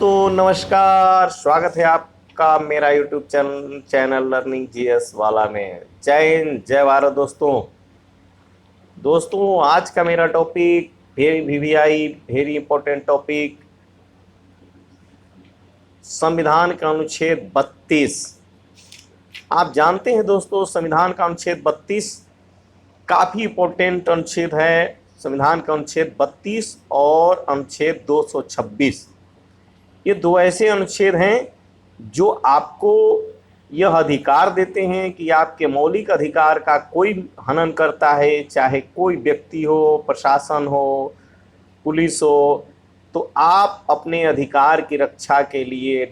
दोस्तों नमस्कार, स्वागत है आपका मेरा यूट्यूब चैनल लर्निंग जीएस वाला में। जय हिंद, जय भारत। दोस्तों आज का मेरा topic very VVI very important topic, संविधान का अनुच्छेद 32। आप जानते हैं दोस्तों, संविधान का अनुच्छेद 32 काफ़ी इंपॉर्टेंट अनुच्छेद है। संविधान का अनुच्छेद 32 और अनुच्छेद 226, ये दो ऐसे अनुच्छेद हैं जो आपको यह अधिकार देते हैं कि आपके मौलिक अधिकार का कोई हनन करता है, चाहे कोई व्यक्ति हो, प्रशासन हो, पुलिस हो, तो आप अपने अधिकार की रक्षा के लिए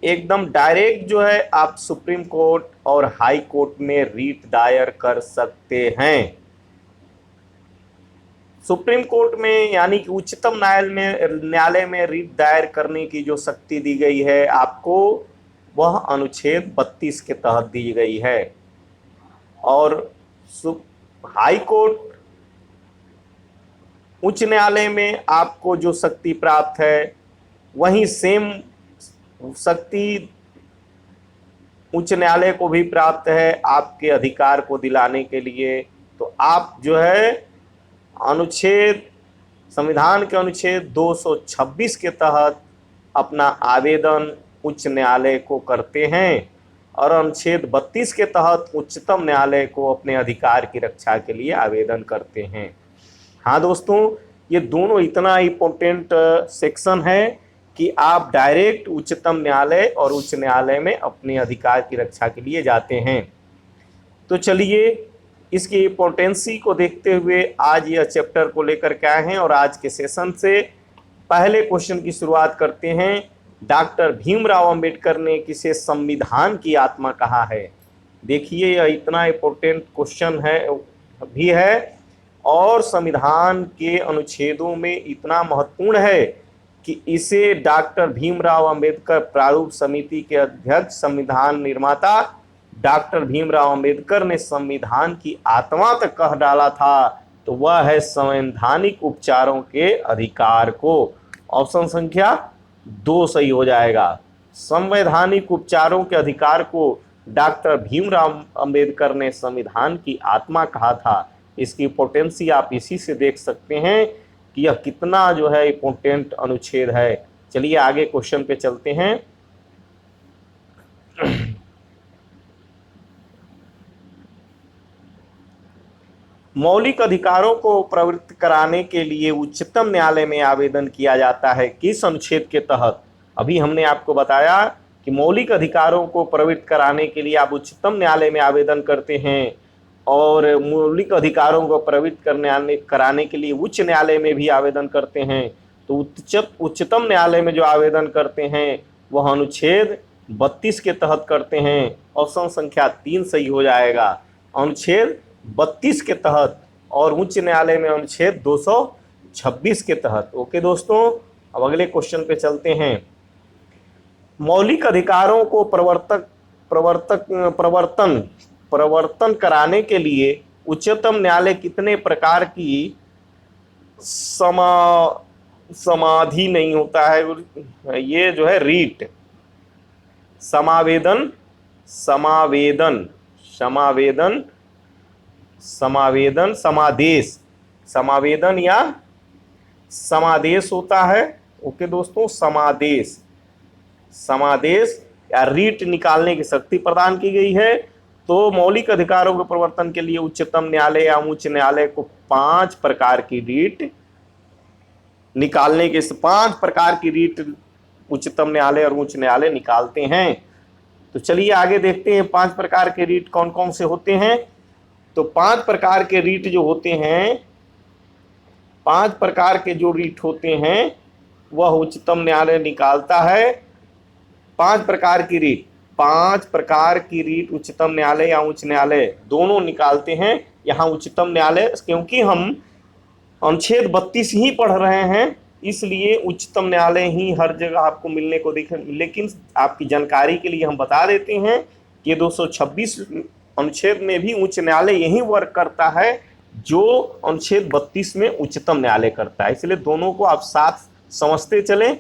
एकदम डायरेक्ट जो है आप सुप्रीम कोर्ट और हाई कोर्ट में रीट दायर कर सकते हैं। सुप्रीम कोर्ट में यानी कि उच्चतम न्यायालय में रीट दायर करने की जो शक्ति दी गई है आपको, वह अनुच्छेद 32 के तहत दी गई है। और हाई कोर्ट, उच्च न्यायालय में आपको जो शक्ति प्राप्त है, वही सेम शक्ति उच्च न्यायालय को भी प्राप्त है आपके अधिकार को दिलाने के लिए। तो आप जो है संविधान के अनुच्छेद 226 के तहत अपना आवेदन उच्च न्यायालय को करते हैं और अनुच्छेद 32 के तहत उच्चतम न्यायालय को अपने अधिकार की रक्षा के लिए आवेदन करते हैं। हाँ दोस्तों, ये दोनों इतना इम्पोर्टेंट सेक्शन है कि आप डायरेक्ट उच्चतम न्यायालय और उच्च न्यायालय में अपने अधिकार की रक्षा के लिए जाते हैं। तो चलिए इसकी इम्पोर्टेंसी को देखते हुए आज यह चैप्टर को लेकर के आए हैं और आज के सेशन से पहले क्वेश्चन की शुरुआत करते हैं। डॉक्टर भीमराव अंबेडकर ने किसे संविधान की आत्मा कहा है? देखिए यह इतना इम्पोर्टेंट क्वेश्चन है और संविधान के अनुच्छेदों में इतना महत्वपूर्ण है कि इसे डॉक्टर भीमराव अंबेडकर प्रारूप समिति के अध्यक्ष, संविधान निर्माता डॉक्टर भीमराव अंबेडकर ने संविधान की आत्मा तक कह डाला था। तो वह है संवैधानिक उपचारों के अधिकार को। ऑप्शन संख्या 2 सही हो जाएगा। संवैधानिक उपचारों के अधिकार को डॉक्टर भीमराव अंबेडकर ने संविधान की आत्मा कहा था। इसकी इम्पोर्टेंसी आप इसी से देख सकते हैं कि यह कितना जो है इम्पोर्टेंट अनुच्छेद है। चलिए आगे क्वेश्चन पे चलते हैं। मौलिक अधिकारों को प्रवृत्त कराने के लिए उच्चतम न्यायालय में आवेदन किया जाता है किस अनुच्छेद के तहत? अभी हमने आपको बताया कि मौलिक अधिकारों को प्रवृत्त कराने के लिए आप उच्चतम न्यायालय में आवेदन करते हैं और मौलिक अधिकारों को प्रवृत्त कराने के लिए उच्च न्यायालय में भी आवेदन करते हैं। तो उच्चतम न्यायालय में जो आवेदन करते हैं वह अनुच्छेद 32 के तहत करते हैं। ऑप्शन संख्या 3 सही हो जाएगा। अनुच्छेद 32 के तहत और उच्च न्यायालय में अनुच्छेद 226 के तहत। ओके दोस्तों, अब अगले क्वेश्चन पे चलते हैं। मौलिक अधिकारों को प्रवर्तन कराने के लिए उच्चतम न्यायालय कितने प्रकार की समाधि नहीं होता है, ये जो है रीट, समावेदन या समादेश होता है। ओके दोस्तों, समादेश या रीट निकालने की शक्ति प्रदान की गई है। तो मौलिक अधिकारों के प्रवर्तन के लिए उच्चतम न्यायालय या उच्च न्यायालय को 5 प्रकार की रीट निकालने के 5 प्रकार की रीट उच्चतम न्यायालय और उच्च न्यायालय निकालते हैं। तो चलिए आगे देखते हैं 5 प्रकार के रीट कौन कौन से होते हैं। तो 5 प्रकार के रीट जो होते हैं, 5 प्रकार के जो रीट होते हैं वह उच्चतम न्यायालय निकालता है। 5 प्रकार की रीट उच्चतम न्यायालय या उच्च न्यायालय दोनों निकालते हैं। यहाँ उच्चतम न्यायालय, क्योंकि हम अनुच्छेद 32 ही पढ़ रहे हैं, इसलिए उच्चतम न्यायालय ही हर जगह आपको मिलने को दिखे। लेकिन आपकी जानकारी के लिए हम बता देते हैं कि 226 अनुच्छेद में भी उच्च न्यायालय यही वर्क करता है जो अनुच्छेद 32 में उच्चतम न्यायालय करता है। इसलिए दोनों को आप साथ समझते चलें।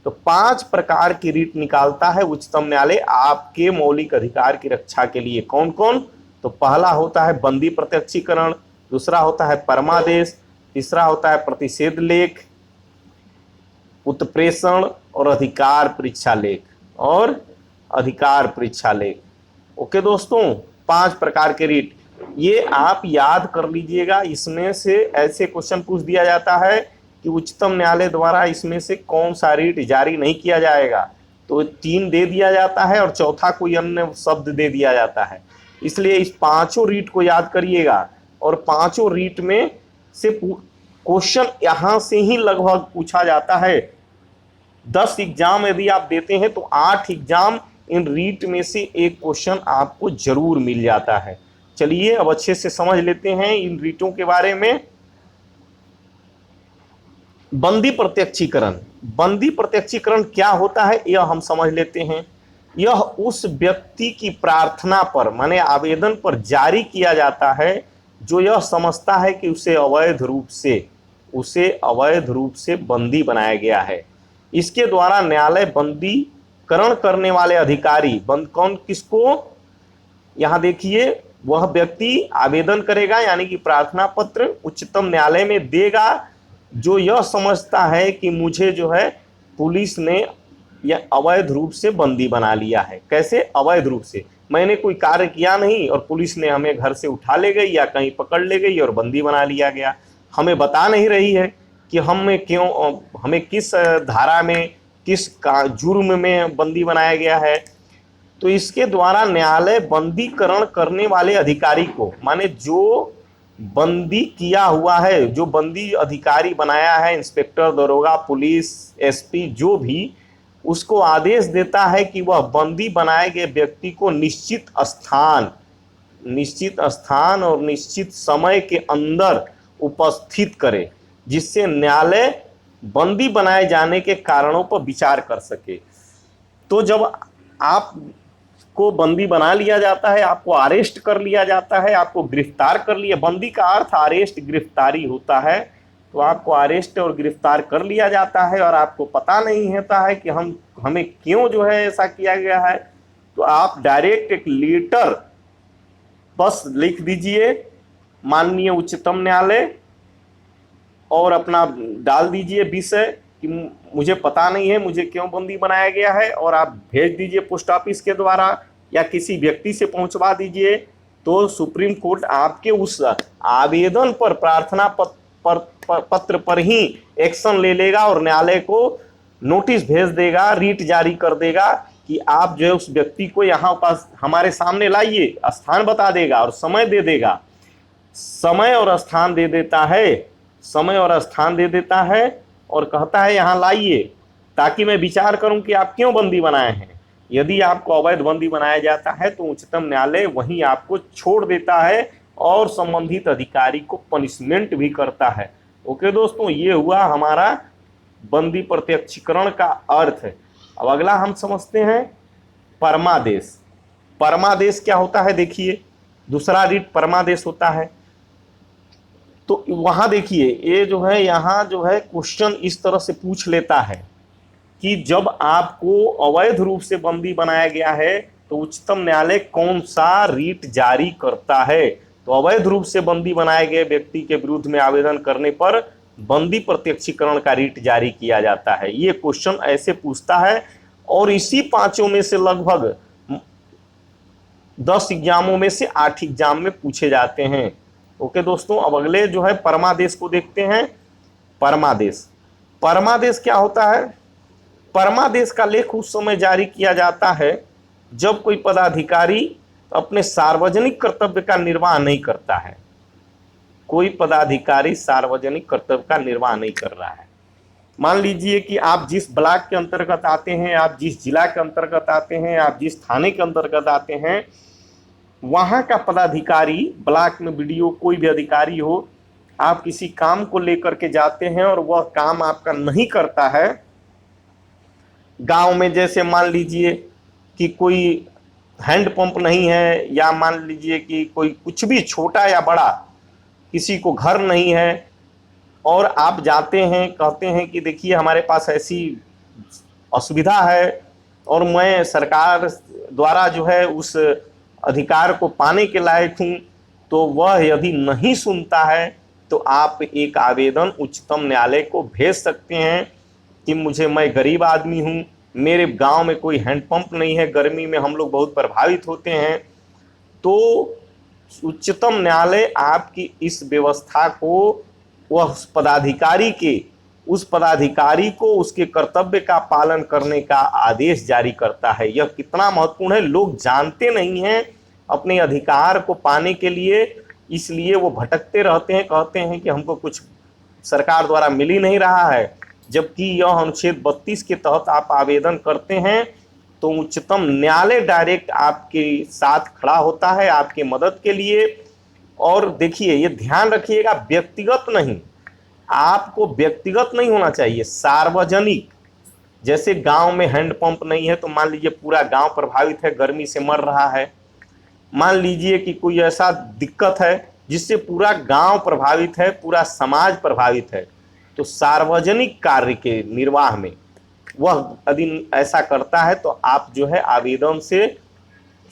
तो 5 प्रकार की रीट निकालता है उच्चतम न्यायालय आपके मौलिक अधिकार की रक्षा के लिए। कौन कौन? तो पहला होता है बंदी प्रत्यक्षीकरण, दूसरा होता है परमादेश, तीसरा होता है प्रतिषेध लेख, उत्प्रेषण और अधिकार परीक्षा लेख और अधिकार परीक्षा लेख। ओके दोस्तों, 5 प्रकार के रीट ये आप याद कर लीजिएगा। इसमें से ऐसे क्वेश्चन पूछ दिया जाता है कि उच्चतम न्यायालय द्वारा इसमें से कौन सा रीट जारी नहीं किया जाएगा, तो 3 दे दिया जाता है और चौथा कोई अन्य शब्द दे दिया जाता है। इसलिए इस 5 रीट को याद करिएगा और 5 रीट में से क्वेश्चन यहां से ही लगभग पूछा जाता है। 10 एग्जाम यदि आप देते हैं तो 8 एग्जाम इन रीट में से एक क्वेश्चन आपको जरूर मिल जाता है। चलिए अब अच्छे से समझ लेते हैं इन रीटों के बारे में। बंदी प्रत्यक्षीकरण, बंदी प्रत्यक्षीकरण क्या होता है यह हम समझ लेते हैं। यह उस व्यक्ति की प्रार्थना पर माने आवेदन पर जारी किया जाता है जो यह समझता है कि उसे अवैध रूप से बंदी बनाया गया है। इसके द्वारा न्यायालय बंदीकरण करने वाले अधिकारी कौन किसको, यहां देखिए वह व्यक्ति आवेदन करेगा यानी कि प्रार्थना पत्र उच्चतम न्यायालय में देगा जो यह समझता है कि मुझे जो है पुलिस ने यह अवैध रूप से बंदी बना लिया है। कैसे अवैध रूप से? मैंने कोई कार्य किया नहीं और पुलिस ने हमें घर से उठा ले गई या कहीं पकड़ ले गई और बंदी बना लिया गया। हमें बता नहीं रही है कि हमें किस धारा में किस जुर्म में बंदी बनाया गया है। तो इसके द्वारा न्यायालय बंदीकरण करने वाले अधिकारी को माने जो बंदी किया हुआ है, जो बंदी अधिकारी बनाया है, इंस्पेक्टर, दरोगा, पुलिस, एसपी जो भी, उसको आदेश देता है कि वह बंदी बनाए गए व्यक्ति को निश्चित स्थान और निश्चित समय के अंदर उपस्थित करे जिससे न्यायालय बंदी बनाए जाने के कारणों पर विचार कर सके। तो जब आपको बंदी बना लिया जाता है, आपको अरेस्ट कर लिया जाता है, आपको गिरफ्तार कर लिया, बंदी का अर्थ अरेस्ट गिरफ्तारी होता है, तो आपको अरेस्ट और गिरफ्तार कर लिया जाता है और आपको पता नहीं होता है कि हमें क्यों जो है ऐसा किया गया है, तो आप डायरेक्ट एक लेटर बस लिख दीजिए माननीय उच्चतम न्यायालय और अपना डाल दीजिए विषय कि मुझे पता नहीं है मुझे क्यों बंदी बनाया गया है, और आप भेज दीजिए पोस्ट ऑफिस के द्वारा या किसी व्यक्ति से पहुंचवा दीजिए। तो सुप्रीम कोर्ट आपके उस आवेदन पर प्रार्थना पत्र पर ही एक्शन ले लेगा और न्यायालय को नोटिस भेज देगा, रीट जारी कर देगा कि आप जो है उस व्यक्ति को यहाँ पास हमारे सामने लाइए, स्थान बता देगा और समय दे देगा। समय और स्थान दे देता है और कहता है यहाँ लाइए ताकि मैं विचार करूं कि आप क्यों बंदी बनाए हैं। यदि आपको अवैध बंदी बनाया जाता है तो उच्चतम न्यायालय वहीं आपको छोड़ देता है और संबंधित अधिकारी को पनिशमेंट भी करता है। ओके दोस्तों, ये हुआ हमारा बंदी प्रत्यक्षीकरण का अर्थ है। अब अगला हम समझते हैं परमादेश। परमादेश क्या होता है? देखिए दूसरा रीट परमादेश होता है। तो वहां देखिए ये जो है यहाँ जो है क्वेश्चन इस तरह से पूछ लेता है कि जब आपको अवैध रूप से बंदी बनाया गया है तो उच्चतम न्यायालय कौन सा रीट जारी करता है? तो अवैध रूप से बंदी बनाए गए व्यक्ति के विरुद्ध में आवेदन करने पर बंदी प्रत्यक्षीकरण का रीट जारी किया जाता है। ये क्वेश्चन ऐसे पूछता है और इसी 5 में से लगभग 10 एग्जामों में से 8 एग्जाम में पूछे जाते हैं। ओके दोस्तों, अब अगले जो है परमादेश को देखते हैं। परमादेश क्या होता है? परमादेश का लेख उस समय जारी किया जाता है जब कोई पदाधिकारी अपने सार्वजनिक कर्तव्य का निर्वाह नहीं करता है। कोई पदाधिकारी सार्वजनिक कर्तव्य का निर्वाह नहीं कर रहा है। मान लीजिए कि आप जिस ब्लॉक के अंतर्गत आते हैं, आप जिस जिला के अंतर्गत आते हैं, आप जिस थाने के अंतर्गत आते हैं, वहां का पदाधिकारी, ब्लॉक में बीडीओ कोई भी अधिकारी हो, आप किसी काम को लेकर के जाते हैं और वह काम आपका नहीं करता है। गांव में जैसे मान लीजिए कि कोई हैंडपंप नहीं है, या मान लीजिए कि कोई कुछ भी छोटा या बड़ा, किसी को घर नहीं है और आप जाते हैं, कहते हैं कि देखिए हमारे पास ऐसी असुविधा है और मैं सरकार द्वारा जो है उस अधिकार को पाने के लायक हूँ, तो वह यदि नहीं सुनता है तो आप एक आवेदन उच्चतम न्यायालय को भेज सकते हैं कि मैं गरीब आदमी हूँ, मेरे गांव में कोई हैंडपंप नहीं है, गर्मी में हम लोग बहुत प्रभावित होते हैं। तो उच्चतम न्यायालय आपकी इस व्यवस्था को वह उस पदाधिकारी को उसके कर्तव्य का पालन करने का आदेश जारी करता है। यह कितना महत्वपूर्ण है, लोग जानते नहीं हैं अपने अधिकार को पाने के लिए, इसलिए वो भटकते रहते हैं, कहते हैं कि हमको कुछ सरकार द्वारा मिल ही नहीं रहा है। जबकि यह अनुच्छेद 32 के तहत आप आवेदन करते हैं तो उच्चतम न्यायालय डायरेक्ट आपके साथ खड़ा होता है आपके मदद के लिए। और देखिए, ये ध्यान रखिएगा, व्यक्तिगत नहीं, आपको व्यक्तिगत नहीं होना चाहिए, सार्वजनिक। जैसे गांव में हैंडपंप नहीं है तो मान लीजिए पूरा गांव प्रभावित है, गर्मी से मर रहा है, मान लीजिए कि कोई ऐसा दिक्कत है जिससे पूरा गांव प्रभावित है, पूरा समाज प्रभावित है, तो सार्वजनिक कार्य के निर्वाह में वह यदि ऐसा करता है तो आप जो है आवेदन से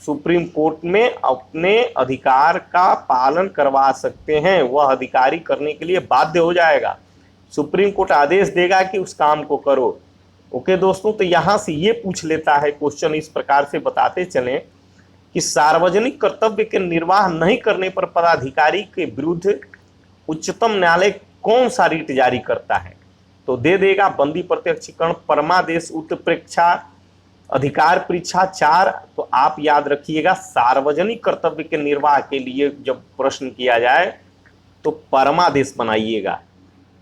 सुप्रीम कोर्ट में अपने अधिकार का पालन करवा सकते हैं। वह अधिकारी करने के लिए बाध्य हो जाएगा, सुप्रीम कोर्ट आदेश देगा कि उस काम को करो। ओके दोस्तों, तो यहाँ से ये पूछ लेता है क्वेश्चन, इस प्रकार से बताते चलें कि सार्वजनिक कर्तव्य के निर्वाह नहीं करने पर पदाधिकारी के विरुद्ध उच्चतम न्यायालय कौन सा रीट जारी करता है? तो दे देगा बंदी प्रत्यक्षीकरण, परमादेश, उत्प्रेक्षा, अधिकार परीक्षा 4। तो आप याद रखिएगा, सार्वजनिक कर्तव्य के निर्वाह के लिए जब प्रश्न किया जाए तो परमादेश बनाइएगा,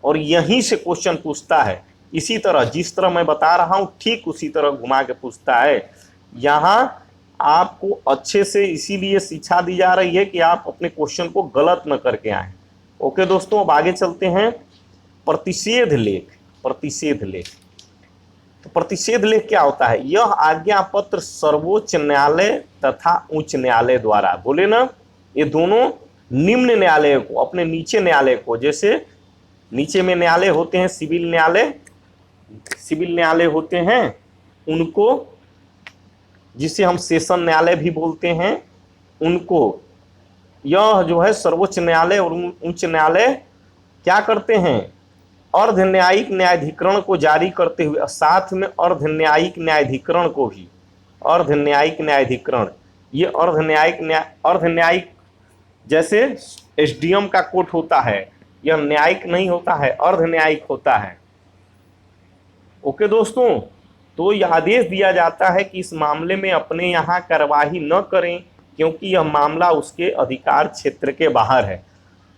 और यहीं से क्वेश्चन पूछता है। इसी तरह जिस तरह मैं बता रहा हूं ठीक उसी तरह घुमा के पूछता है। यहाँ आपको अच्छे से इसीलिए शिक्षा दी जा रही है कि आप अपने क्वेश्चन को गलत न करके आए। ओके दोस्तों, अब आगे चलते हैं। प्रतिषेध लेख। प्रतिषेध लेख, तो प्रतिषेध लेख क्या होता है? यह आज्ञा पत्र सर्वोच्च न्यायालय तथा उच्च न्यायालय द्वारा, बोले ना, ये दोनों निम्न न्यायालय को, अपने नीचे न्यायालय को, जैसे नीचे में न्यायालय होते हैं, सिविल न्यायालय होते हैं, उनको, जिसे हम सेशन न्यायालय भी बोलते हैं, उनको यह जो है सर्वोच्च न्यायालय और उच्च न्यायालय क्या करते हैं? अर्ध न्यायिक न्यायाधिकरण को जारी करते हुए साथ में अर्ध न्यायिक न्यायाधिकरण को भी, अर्ध न्यायिक न्यायाधिकरण, ये अर्ध न्यायिक जैसे एसडीएम का कोर्ट होता है, यह न्यायिक नहीं होता है, अर्ध न्यायिक होता है। ओके दोस्तों, तो यह आदेश दिया जाता है कि इस मामले में अपने यहाँ कार्यवाही न करें क्योंकि यह मामला उसके अधिकार क्षेत्र के बाहर है।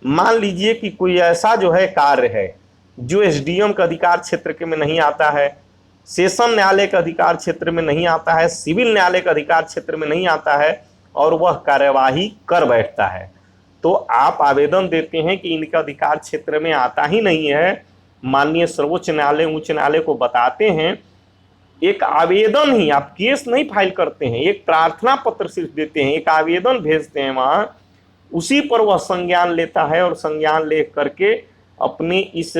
मान लीजिए कि कोई ऐसा जो है कार्य है जो एसडीएम के अधिकार क्षेत्र के में नहीं आता है, सेशन न्यायालय के अधिकार क्षेत्र में नहीं आता है, सिविल न्यायालय के अधिकार क्षेत्र में नहीं आता है, और वह कार्यवाही कर बैठता है, तो आप आवेदन देते हैं कि इनका अधिकार क्षेत्र में आता ही नहीं है, माननीय सर्वोच्च न्यायालय उच्च न्यायालय को बताते हैं, एक आवेदन ही, आप केस नहीं फाइल करते हैं, एक प्रार्थना पत्र सिर्फ देते हैं, एक आवेदन भेजते हैं वहां, उसी पर वह संज्ञान लेता है और संज्ञान ले करके अपने इस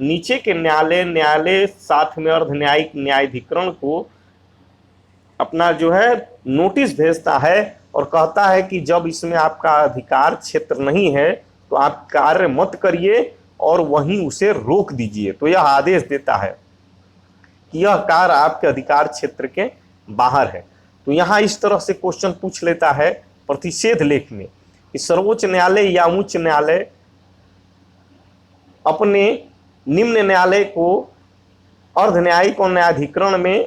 नीचे के न्यायालय साथ में अर्ध न्यायिक न्यायाधिकरण को अपना जो है नोटिस भेजता है और कहता है कि जब इसमें आपका अधिकार क्षेत्र नहीं है तो आप कार्य मत करिए और वहीं उसे रोक दीजिए। तो यह आदेश देता है कि यह कार्य आपके अधिकार क्षेत्र के बाहर है। तो यहाँ इस तरह से क्वेश्चन पूछ लेता है प्रतिषेध लेख में कि सर्वोच्च न्यायालय या उच्च न्यायालय अपने निम्न न्यायालय को अर्ध न्यायिक और न्यायाधिकरण में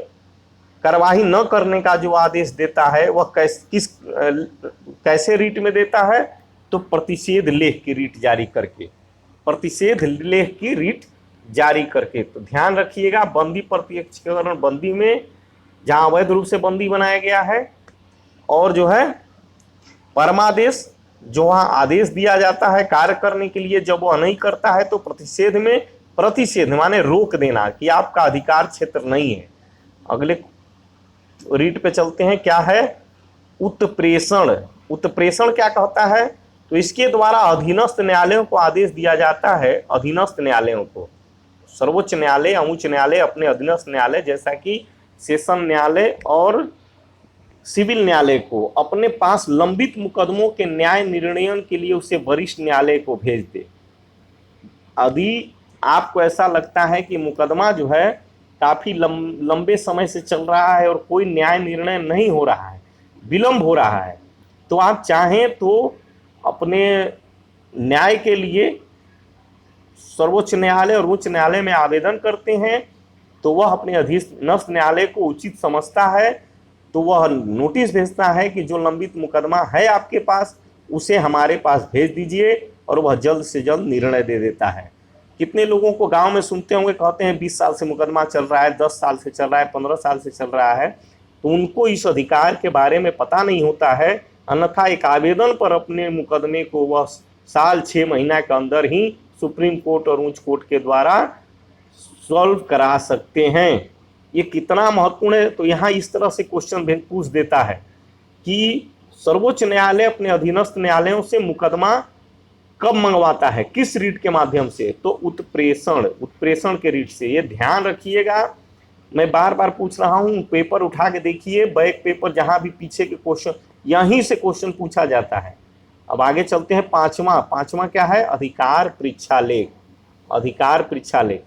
कार्यवाही न करने का जो आदेश देता है वह कैसे रीट में देता है? तो प्रतिषेध लेख की रीट जारी करके, प्रतिषेध लेख की रीट जारी करके। तो ध्यान रखिएगा, बंदी प्रत्यक्षीकरण बंदी में जहां अवैध रूप से बंदी बनाया गया है, और जो है परमादेश जो वहां आदेश दिया जाता है कार्य करने के लिए, जब वह नहीं करता है तो प्रतिषेध में, प्रतिषेध माने रोक देना कि आपका अधिकार क्षेत्र नहीं है। अगले रीट पे चलते हैं, क्या है? उत्प्रेषण। उत्प्रेषण क्या कहता है? तो इसके द्वारा अधीनस्थ न्यायालयों को आदेश दिया जाता है, अधीनस्थ न्यायालयों को, सर्वोच्च न्यायालय, उच्च न्यायालय, अपने अधीनस्थ न्यायालय जैसा कि सेशन न्यायालय और सिविल न्यायालय को अपने पास लंबित मुकदमों के न्याय निर्णयन के लिए उसे वरिष्ठ न्यायालय को भेज दे। यदि आपको ऐसा लगता है कि मुकदमा जो है काफी लंबे समय से चल रहा है और कोई न्याय निर्णय नहीं हो रहा है, विलंब हो रहा है, तो आप चाहें तो अपने न्याय के लिए सर्वोच्च न्यायालय और उच्च न्यायालय में आवेदन करते हैं, तो वह अपने अधीनस्थ न्यायालय को उचित समझता है, तो वह नोटिस भेजता है कि जो लंबित मुकदमा है आपके पास उसे हमारे पास भेज दीजिए, और वह जल्द से जल्द निर्णय दे देता है। कितने लोगों को गांव में सुनते होंगे, कहते हैं 20 साल से मुकदमा चल रहा है, 10 साल से चल रहा है, 15 साल से चल रहा है, तो उनको इस अधिकार के बारे में पता नहीं होता है। अन्यथा एक आवेदन पर अपने मुकदमे को वह साल 6 महीना के अंदर ही सुप्रीम कोर्ट और उच्च कोर्ट के द्वारा सॉल्व करा सकते हैं। ये कितना महत्वपूर्ण है, तो यहाँ इस तरह से क्वेश्चन पूछ देता है कि सर्वोच्च न्यायालय अपने अधीनस्थ न्यायालयों से मुकदमा कब मंगवाता है, किस रीट के माध्यम से, तो उत्प्रेषण के रीट से। ये ध्यान रखिएगा, मैं बार बार पूछ रहा हूँ, पेपर उठा के देखिए, बैक पेपर जहां भी पीछे के क्वेश्चन, यहीं से क्वेश्चन पूछा जाता है। अब आगे चलते हैं, पांचवा क्या है, अधिकार परीक्षा लेख। अधिकार परीक्षा लेख,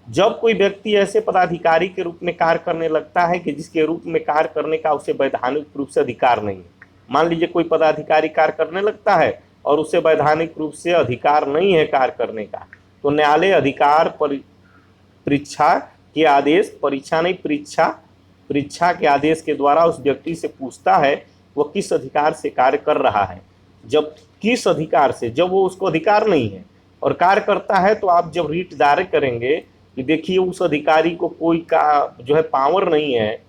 जब कोई व्यक्ति ऐसे पदाधिकारी के रूप में कार्य करने लगता है कि जिसके रूप में कार्य करने का उसे वैधानिक रूप से अधिकार नहीं है। मान लीजिए कोई पदाधिकारी कार्य करने लगता है और उसे वैधानिक रूप से अधिकार नहीं है कार्य करने का, तो न्यायालय अधिकार परीक्षा के आदेश, परीक्षा नहीं परीक्षा के आदेश के द्वारा उस व्यक्ति से पूछता है वह किस अधिकार से कार्य कर रहा है। जब किस अधिकार से, जब वो उसको अधिकार नहीं है और कार्य करता है, तो आप जब रीट दायर करेंगे कि देखिए उस अधिकारी को कोई का जो है पावर नहीं है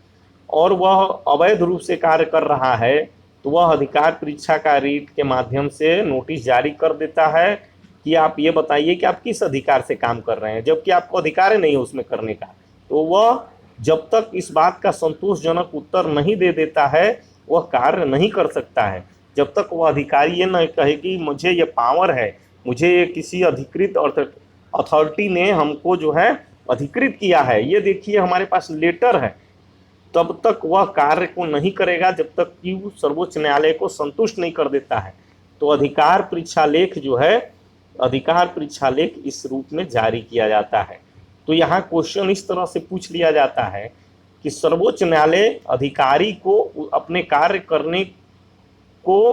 और वह अवैध रूप से कार्य कर रहा है, तो वह अधिकार परीक्षा का रीट के माध्यम से नोटिस जारी कर देता है कि आप ये बताइए कि आप किस अधिकार से काम कर रहे हैं, जबकि आपको अधिकार नहीं है उसमें करने का। तो वह जब तक इस बात का संतोषजनक उत्तर नहीं दे देता है, वह कार्य नहीं कर सकता है। जब तक वह अधिकारी ये न कहे कि मुझे ये पावर है, मुझे किसी अधिकृत अथॉरिटी ने हमको जो है अधिकृत किया है, ये देखिए हमारे पास लेटर है, तब तक वह कार्य को नहीं करेगा जब तक कि वो सर्वोच्च न्यायालय को संतुष्ट नहीं कर देता है। तो अधिकार परीक्षा लेख जो है, अधिकार परीक्षा लेख इस रूप में जारी किया जाता है। तो यहाँ क्वेश्चन इस तरह से पूछ लिया जाता है कि सर्वोच्च न्यायालय अधिकारी को अपने कार्य करने को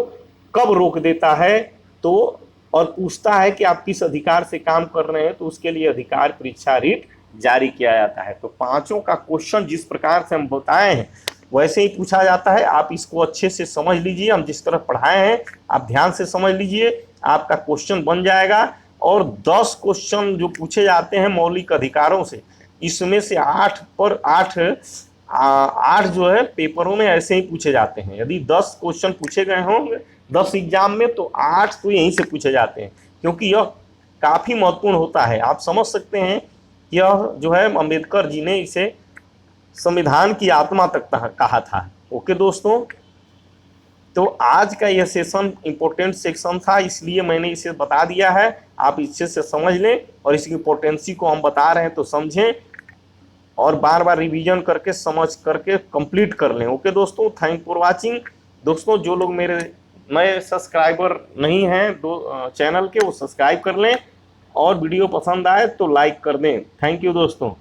कब रोक देता है, तो और पूछता है कि आप किस अधिकार से काम कर रहे हैं, तो उसके लिए अधिकार परीक्षा रीट जारी किया जाता है। तो पांचों का क्वेश्चन जिस प्रकार से हम बताए हैं वैसे ही पूछा जाता है। आप इसको अच्छे से समझ लीजिए, हम जिस तरह पढ़ाए हैं आप ध्यान से समझ लीजिए, आपका क्वेश्चन बन जाएगा। और 10 क्वेश्चन जो पूछे जाते हैं मौलिक अधिकारों से, इसमें से 8 जो है पेपरों में ऐसे ही पूछे जाते हैं। यदि 10 क्वेश्चन पूछे गए होंगे 10 एग्जाम में, तो 8 तो यहीं से पूछे जाते हैं, क्योंकि यह काफ़ी महत्वपूर्ण होता है। आप समझ सकते हैं कि यह जो है अम्बेडकर जी ने इसे संविधान की आत्मा तक कहा था। ओके दोस्तों, तो आज का यह सेशन इम्पोर्टेंट सेक्शन था, इसलिए मैंने इसे बता दिया है। आप इच्छे से समझ लें और इसकी इम्पोर्टेंसी को हम बता रहे हैं तो समझें और बार बार रिवीजन करके समझ करके कंप्लीट कर लें। ओके दोस्तों, थैंक फॉर वाचिंग। दोस्तों जो लोग मेरे नए सब्सक्राइबर नहीं हैं चैनल के, वो सब्सक्राइब कर लें और वीडियो पसंद आए तो लाइक कर दें। थैंक यू दोस्तों।